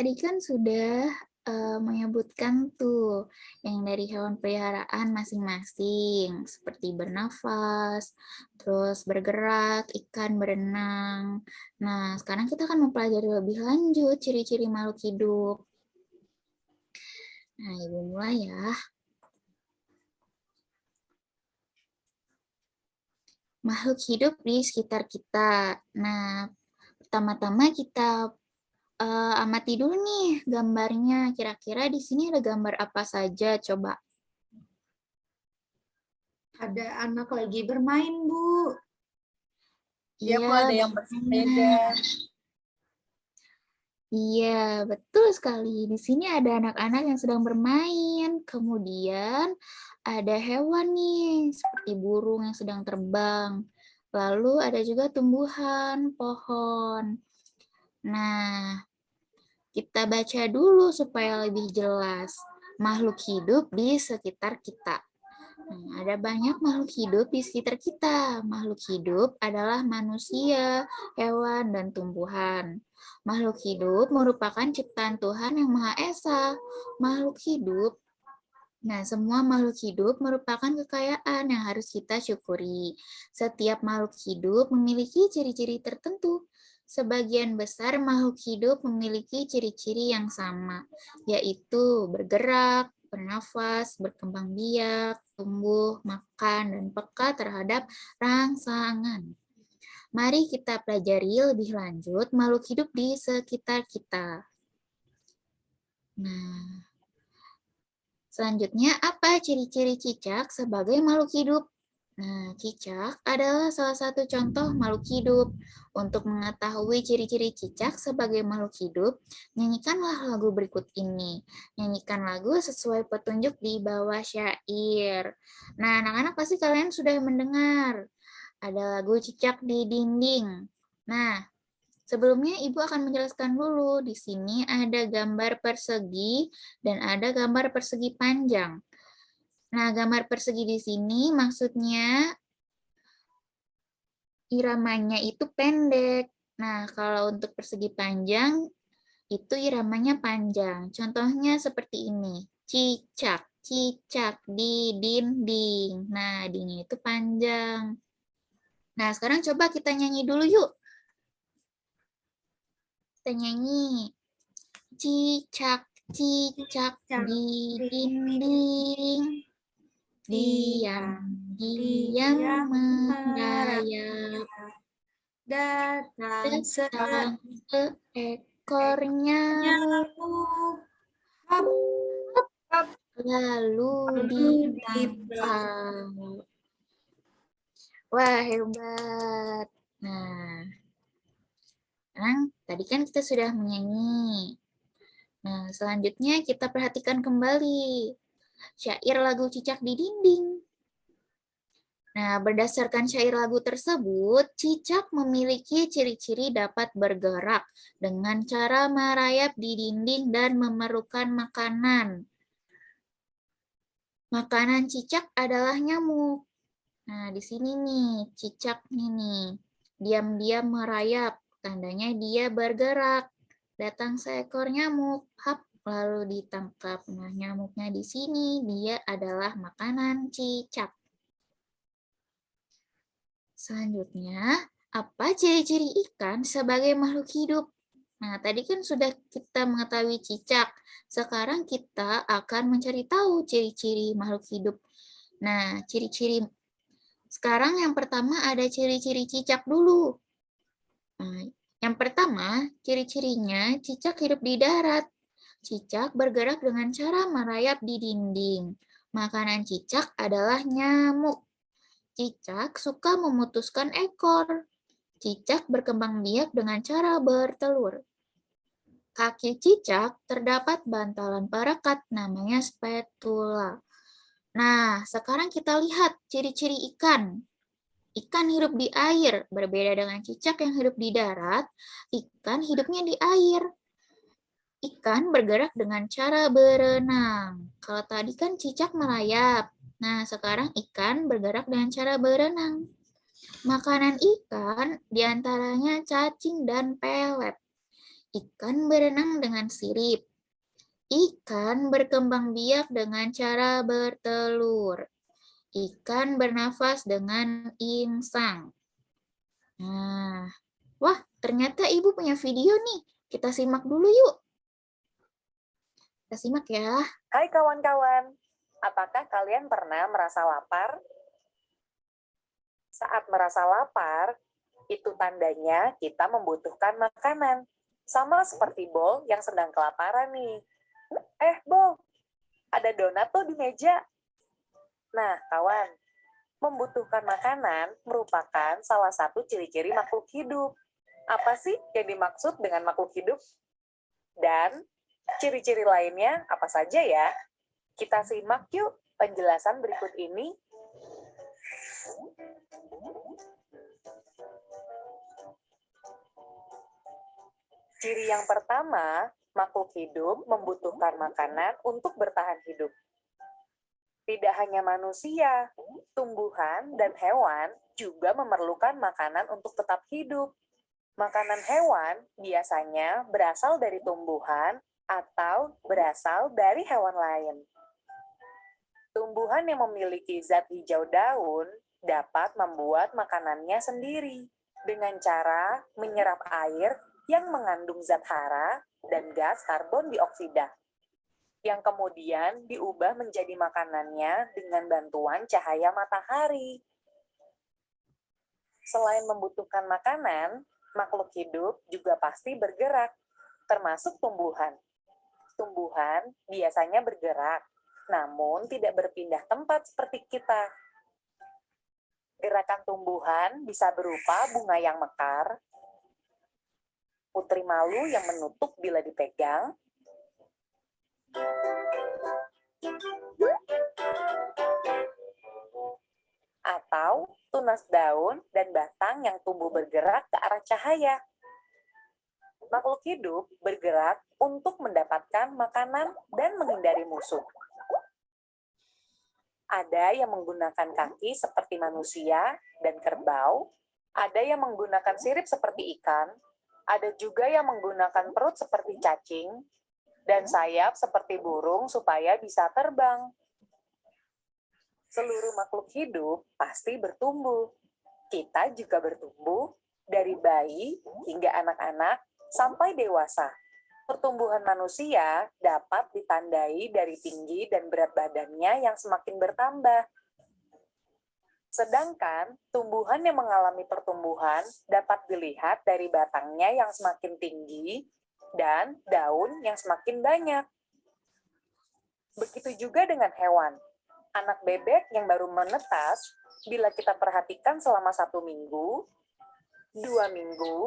tadi kan sudah menyebutkan tuh yang dari hewan peliharaan masing-masing, seperti bernafas, terus bergerak, ikan berenang. Nah, sekarang kita akan mempelajari lebih lanjut ciri-ciri makhluk hidup. Nah, Ibu mulai ya. Makhluk hidup di sekitar kita. Nah, pertama-tama kita amati dulu nih gambarnya. Kira-kira di sini ada gambar apa saja? Coba. Ada anak lagi bermain, Bu. Iya, Bu, ada yang bersepeda. Iya, betul sekali. Di sini ada anak-anak yang sedang bermain. Kemudian ada hewan nih, seperti burung yang sedang terbang. Lalu ada juga tumbuhan, pohon. Nah, kita baca dulu supaya lebih jelas. Makhluk hidup di sekitar kita. Nah, ada banyak makhluk hidup di sekitar kita. Makhluk hidup adalah manusia, hewan, dan tumbuhan. Makhluk hidup merupakan ciptaan Tuhan yang Maha Esa. Makhluk hidup, nah semua makhluk hidup merupakan kekayaan yang harus kita syukuri. Setiap makhluk hidup memiliki ciri-ciri tertentu. Sebagian besar makhluk hidup memiliki ciri-ciri yang sama, yaitu bergerak, bernafas, berkembang biak, tumbuh, makan, dan peka terhadap rangsangan. Mari kita pelajari lebih lanjut makhluk hidup di sekitar kita. Nah, selanjutnya apa ciri-ciri cicak sebagai makhluk hidup? Nah, cicak adalah salah satu contoh makhluk hidup. Untuk mengetahui ciri-ciri cicak sebagai makhluk hidup, nyanyikanlah lagu berikut ini. Nyanyikan lagu sesuai petunjuk di bawah syair. Nah, anak-anak pasti kalian sudah mendengar. Ada lagu cicak di dinding. Nah, sebelumnya Ibu akan menjelaskan dulu. Di sini ada gambar persegi dan ada gambar persegi panjang. Nah, gambar persegi di sini maksudnya iramanya itu pendek. Nah, kalau untuk persegi panjang, itu iramanya panjang. Contohnya seperti ini. Cicak, cicak di dinding. Nah, dinding itu panjang. Nah, sekarang coba kita nyanyi dulu yuk. Kita nyanyi. Cicak, cicak di dinding. Diam merayap. Datang Datang seekor nyamuk, Hap, hap, lalu ditangkap. Wah, hebat. Nah, sekarang tadi kan kita sudah menyanyi. Nah, selanjutnya kita perhatikan kembali syair lagu Cicak di Dinding. Nah, berdasarkan syair lagu tersebut, cicak memiliki ciri-ciri dapat bergerak dengan cara merayap di dinding dan memerlukan makanan. Makanan cicak adalah nyamuk. Nah, di sini nih, cicak nih, diam-diam merayap, tandanya dia bergerak. Datang seekor nyamuk, hap, lalu ditangkap. Nah, nyamuknya di sini, dia adalah makanan cicak. Selanjutnya, apa ciri-ciri ikan sebagai makhluk hidup? Nah, tadi kan sudah kita mengetahui cicak. Sekarang kita akan mencari tahu ciri-ciri makhluk hidup. Nah, ciri-ciri sekarang yang pertama ada ciri-ciri cicak dulu. Nah, yang pertama, ciri-cirinya cicak hidup di darat. Cicak bergerak dengan cara merayap di dinding. Makanan cicak adalah nyamuk. Cicak suka memutuskan ekor. Cicak berkembang biak dengan cara bertelur. Kaki cicak terdapat bantalan perekat namanya spatula. Nah, sekarang kita lihat ciri-ciri ikan. Ikan hidup di air, berbeda dengan cicak yang hidup di darat. Ikan hidupnya di air. Ikan bergerak dengan cara berenang. Kalau tadi kan cicak merayap. Nah, sekarang ikan bergerak dengan cara berenang. Makanan ikan diantaranya cacing dan pelet. Ikan berenang dengan sirip. Ikan berkembang biak dengan cara bertelur. Ikan bernafas dengan insang. Nah, wah, ternyata Ibu punya video nih. Kita simak dulu yuk. Kita simak ya. Hai kawan-kawan, apakah kalian pernah merasa lapar? Saat merasa lapar, itu tandanya kita membutuhkan makanan. Sama seperti Bol yang sedang kelaparan nih. Bol, ada donat tuh di meja. Nah, kawan, membutuhkan makanan merupakan salah satu ciri-ciri makhluk hidup. Apa sih yang dimaksud dengan makhluk hidup? Dan ciri-ciri lainnya apa saja ya? Kita simak yuk penjelasan berikut ini. Ciri yang pertama, makhluk hidup membutuhkan makanan untuk bertahan hidup. Tidak hanya manusia, tumbuhan dan hewan juga memerlukan makanan untuk tetap hidup. Makanan hewan biasanya berasal dari tumbuhan atau berasal dari hewan lain. Tumbuhan yang memiliki zat hijau daun dapat membuat makanannya sendiri dengan cara menyerap air yang mengandung zat hara dan gas karbon dioksida, yang kemudian diubah menjadi makanannya dengan bantuan cahaya matahari. Selain membutuhkan makanan, makhluk hidup juga pasti bergerak, termasuk tumbuhan. Tumbuhan biasanya bergerak, namun tidak berpindah tempat seperti kita. Gerakan tumbuhan bisa berupa bunga yang mekar, putri malu yang menutup bila dipegang, atau tunas daun dan batang yang tumbuh bergerak ke arah cahaya. Makhluk hidup bergerak untuk mendapatkan makanan dan menghindari musuh. Ada yang menggunakan kaki seperti manusia dan kerbau, ada yang menggunakan sirip seperti ikan, ada juga yang menggunakan perut seperti cacing, dan sayap seperti burung supaya bisa terbang. Seluruh makhluk hidup pasti bertumbuh. Kita juga bertumbuh dari bayi hingga anak-anak sampai dewasa. Pertumbuhan manusia dapat ditandai dari tinggi dan berat badannya yang semakin bertambah. Sedangkan tumbuhan yang mengalami pertumbuhan dapat dilihat dari batangnya yang semakin tinggi dan daun yang semakin banyak. Begitu juga dengan hewan. Anak bebek yang baru menetas, bila kita perhatikan selama 1 minggu, 2 minggu,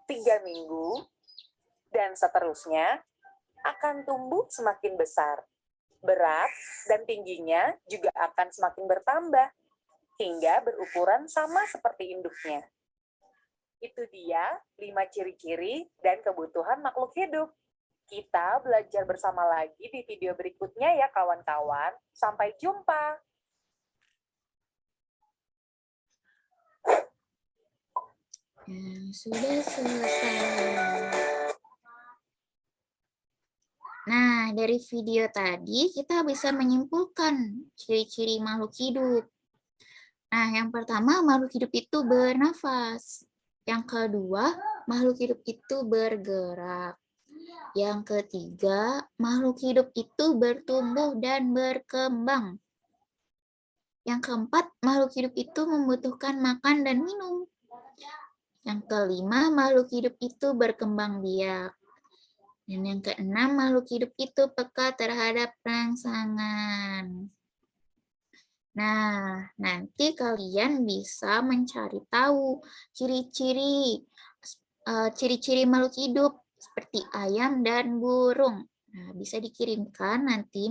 3 minggu, dan seterusnya, akan tumbuh semakin besar. Berat dan tingginya juga akan semakin bertambah, hingga berukuran sama seperti induknya. Itu dia 5 ciri-ciri dan kebutuhan makhluk hidup. Kita belajar bersama lagi di video berikutnya ya kawan-kawan. Sampai jumpa. Sudah selesai. Nah, dari video tadi kita bisa menyimpulkan ciri-ciri makhluk hidup. Nah, yang pertama, makhluk hidup itu bernafas. Yang kedua, makhluk hidup itu bergerak. Yang ketiga, makhluk hidup itu bertumbuh dan berkembang. Yang keempat, makhluk hidup itu membutuhkan makan dan minum. Yang kelima, makhluk hidup itu berkembang biak. Dan yang keenam, makhluk hidup itu peka terhadap rangsangan. Nah, nanti kalian bisa mencari tahu ciri-ciri makhluk hidup seperti ayam dan burung. Nah, bisa dikirimkan nanti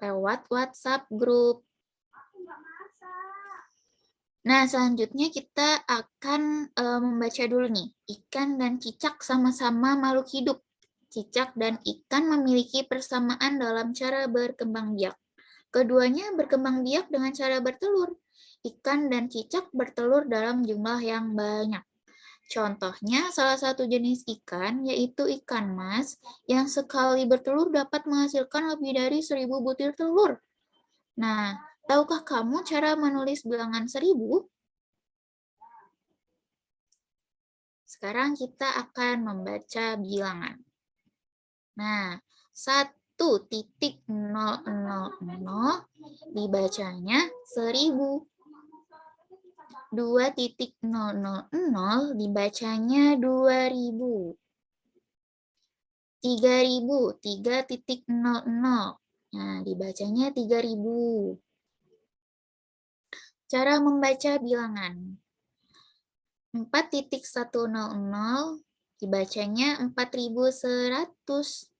lewat WhatsApp grup. Nah, selanjutnya kita akan membaca dulu nih. Ikan dan cicak sama-sama makhluk hidup. Cicak dan ikan memiliki persamaan dalam cara berkembang biak. Keduanya berkembang biak dengan cara bertelur. Ikan dan cicak bertelur dalam jumlah yang banyak. Contohnya, salah satu jenis ikan yaitu ikan mas yang sekali bertelur dapat menghasilkan lebih dari 1000 butir telur. Nah, tahukah kamu cara menulis bilangan 1000? Sekarang kita akan membaca bilangan. Nah, 1.000 dibacanya 1000. 2.000 dibacanya 2000. 3000, 3.00. Nah, dibacanya 3000. Cara membaca bilangan. 4.100 dibacanya 4100.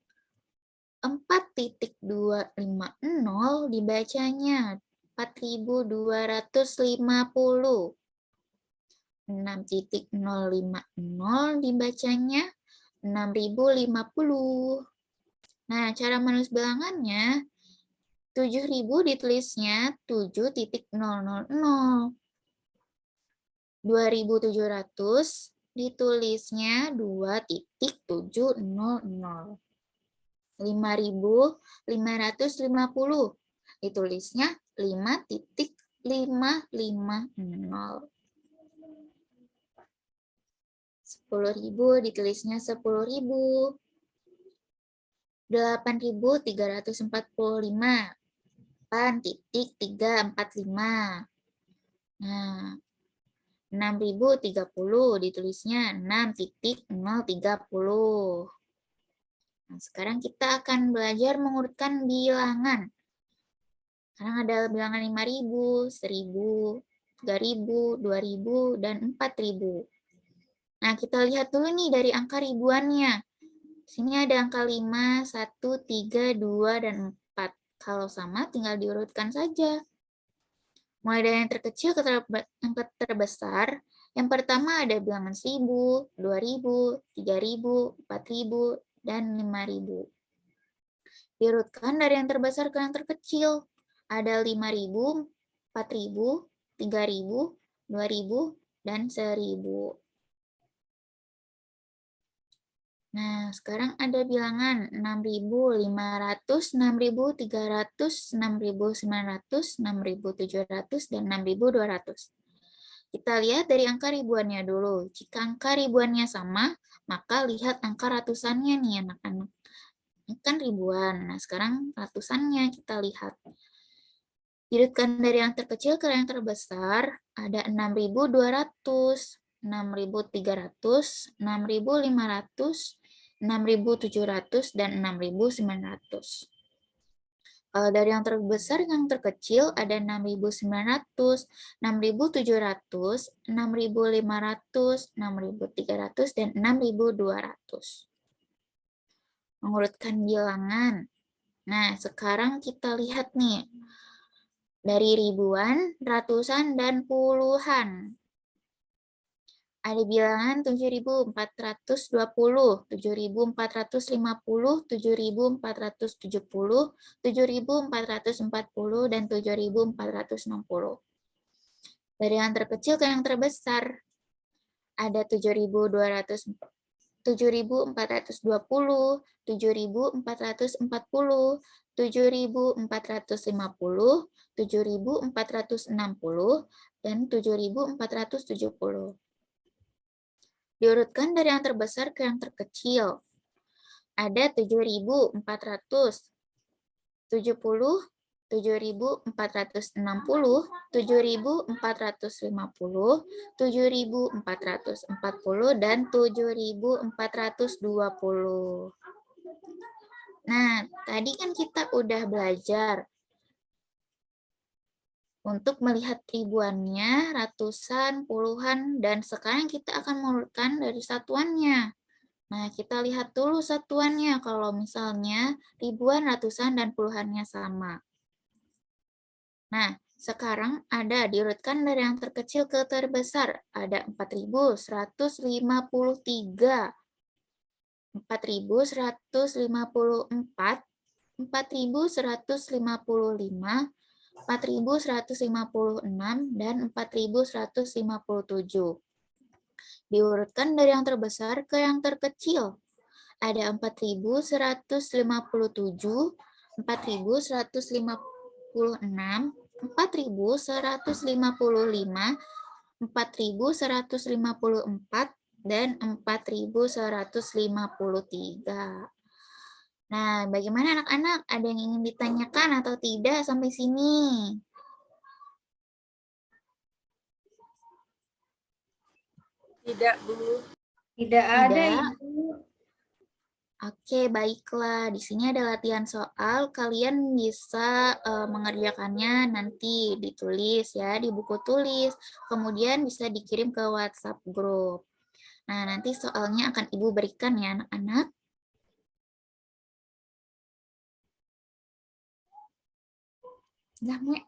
4.250 dibacanya 4250. 6.050 dibacanya 6050. Nah, cara menulis bilangannya 7000 ditulisnya 7.000. 2700 ditulisnya 2.700. 5550 ditulisnya 5.550. 10.000 ditulisnya 10.000. 8.345. 8.345. Nah, 6.030 ditulisnya 6.030. Nah, sekarang kita akan belajar mengurutkan bilangan. Sekarang ada bilangan 5.000, 1.000, 3.000, 2.000, dan 4.000. Nah, kita lihat dulu nih dari angka ribuannya. Sini ada angka 5, 1, 3, 2, dan 4. Kalau sama, tinggal diurutkan saja. Mulai dari yang terkecil ke yang terbesar, yang pertama ada bilangan 1000, 2000, 3000, 4000, dan 5000. Diurutkan dari yang terbesar ke yang terkecil. Ada 5000, 4000, 3000, 2000, dan 1000. Nah, sekarang ada bilangan 6.500, 6.300, 6.900, 6.700, dan 6.200. Kita lihat dari angka ribuannya dulu. Jika angka ribuannya sama, maka lihat angka ratusannya nih anak-anak. Ini kan ribuan, nah sekarang ratusannya kita lihat. Diurutkan dari yang terkecil ke yang terbesar, ada 6.200, 6.300, 6.500, 6.700, dan 6.900. Kalau dari yang terbesar yang terkecil ada 6.900, 6.700, 6.500, 6.300, dan 6.200. Mengurutkan bilangan. Nah, sekarang kita lihat nih. Dari ribuan, ratusan, dan puluhan. Ada bilangan 7.420, 7.450, 7.470, 7.440, dan 7.460. Dari yang terkecil ke yang terbesar, ada 7.420, 7.440, 7.440, 7.450, 7.460, dan 7.470. Diurutkan dari yang terbesar ke yang terkecil. Ada 7.470, 7.460, 7.450, 7.440, dan 7.420. Nah, tadi kan kita udah belajar untuk melihat ribuannya, ratusan, puluhan, dan sekarang kita akan mengurutkan dari satuannya. Nah, kita lihat dulu satuannya kalau misalnya ribuan, ratusan, dan puluhannya sama. Nah, sekarang ada diurutkan dari yang terkecil ke terbesar. Ada 4.153, 4.154, 4.155, 4.156, dan 4.157. Diurutkan dari yang terbesar ke yang terkecil. Ada 4.157, 4.156, 4.155, 4.154, dan 4.153. Nah, bagaimana anak-anak? Ada yang ingin ditanyakan atau tidak sampai sini? Tidak, Bu. Tidak ada, Tidak? Ibu. Oke, baiklah. Di sini ada latihan soal. Kalian bisa mengerjakannya nanti ditulis ya di buku tulis. Kemudian bisa dikirim ke WhatsApp grup. Nah, nanti soalnya akan Ibu berikan ya anak-anak. Nah, Mek.